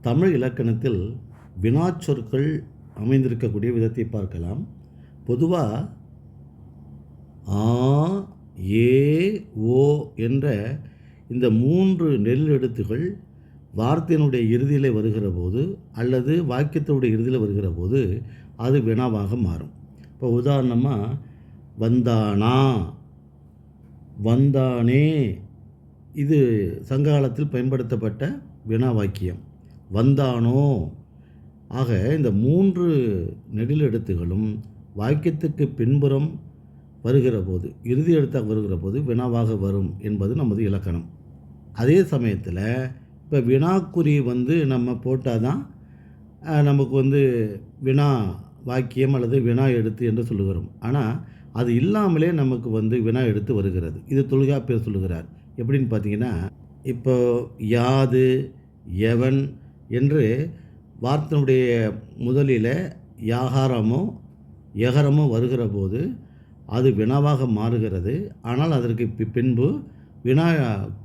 தமிழ் இலக்கணத்தில் வினாச்சொற்கள் அமைந்திருக்கக்கூடிய விதத்தை பார்க்கலாம். பொதுவாக ஆ, ஏ, ஓ என்ற இந்த 3 நெல்லெழுத்துகள் வார்த்தையினுடைய இறுதியில் வருகிற போது அல்லது வாக்கியத்தினுடைய இறுதியில் வருகிற போது அது வினாவாக மாறும். இப்போ உதாரணமாக வந்தானா, வந்தானே, இது சங்ககாலத்தில் பயன்படுத்தப்பட்ட வினா வாக்கியம். வந்தானோ. ஆக இந்த 3 நெடிலெழுத்துகளும் வாக்கியத்துக்கு பின்புறம் வருகிற போது, இறுதி எழுத்தாக வருகிற போது வினாவாக வரும் என்பது நமது இலக்கணம். அதே சமயத்தில் இப்போ வினாக்குறி நம்ம போட்டால் தான் நமக்கு வினா வாக்கியம் அல்லது வினா எழுத்து என்று சொல்லுகிறோம். ஆனால் அது இல்லாமலே நமக்கு வினா எழுத்து வருகிறது. இது தொல்காப்பியர் சொல்லுகிறார். எப்படின்னு பார்த்தீங்கன்னா, இப்போ யாது, எவன் என்று வார்த்தையினுடைய முதலில் யாகாரமோ எகரமோ வருகிற போது அது வினாவாக மாறுகிறது. ஆனால் அதற்கு பின்பு வினா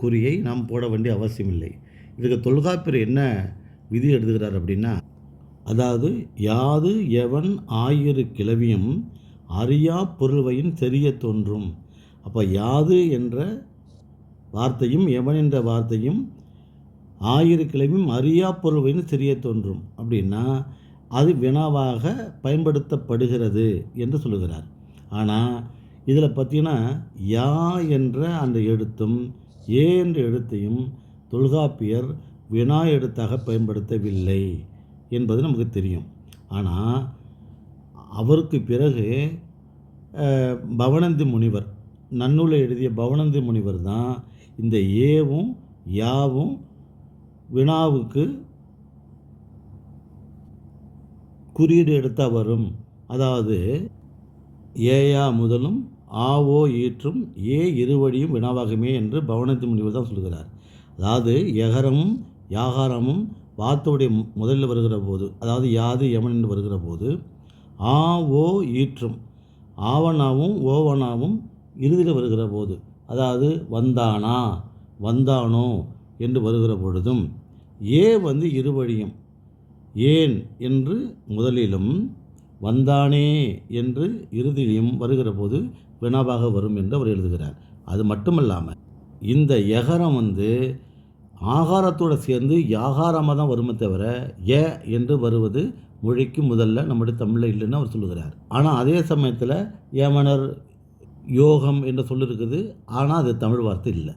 குறியை நாம் போட வேண்டிய அவசியமில்லை. இதுக்கு தொல்காப்பியர் என்ன விதி எழுதுகிறார் அப்படின்னா, அதாவது யாது எவன் ஆயிரு கிளவியும் அறியா பொருள்வையின் தெரிய தோன்றும். அப்போ யாது என்ற வார்த்தையும் எவன் என்ற வார்த்தையும் ஆயிரு கிளவியும் அறியா பொருள்வையின் தெரிய தோன்றும் அப்படின்னா அது வினாவாக பயன்படுத்தப்படுகிறது என்று சொல்லுகிறார். ஆனால் இதில் பார்த்தீங்கன்னா யா என்ற அந்த எழுத்தும் ஏ என்ற எழுத்தையும் தொல்காப்பியர் வினா எழுத்தாக பயன்படுத்தவில்லை என்பது நமக்கு தெரியும். ஆனால் அவருக்கு பிறகு பவணந்தி முனிவர், நன்னூலை எழுதிய பவணந்தி முனிவர் தான் இந்த ஏவும் யாவும் வினாவுக்கு குறியீடு எடுத்தால் வரும். அதாவது ஏயா முதலும் ஆவோ ஈற்றும் ஏ இருவடியும் வினாவாகுமே என்று பவணந்தி முனிவர் தான் சொல்கிறார். அதாவது எகரமும் யாகாரமும் வார்த்தையுடைய முதலில் வருகிற போது, அதாவது யாது எவன் என்று வருகிற போது ஆ ஓ ஈற்றும் ஆவனாவும் ஓவனாவும் இறுதியில் வருகிற போது, அதாவது வந்தானா வந்தானோ என்று வருகிற பொழுதும் ஏ இருவழியும் ஏன் என்று முதலிலும் வந்தானே என்று இறுதியிலும் வருகிற போது வினாவாக வரும் என்று அவர் எழுதுகிறார். அது மட்டுமல்லாமல் இந்த எகரம் ஆகாரத்தோடு சேர்ந்து யாகாரமாக தான் வருமே தவிர ஏ என்று வருவது மொழிக்கு முதல்ல நம்முடைய தமிழில் இல்லைன்னு அவர் சொல்லுகிறார். ஆனால் அதே சமயத்தில் ஏமனர் யோகம் என்ற சொல் இருக்குது. ஆனால் அது தமிழ் வார்த்தை இல்லை.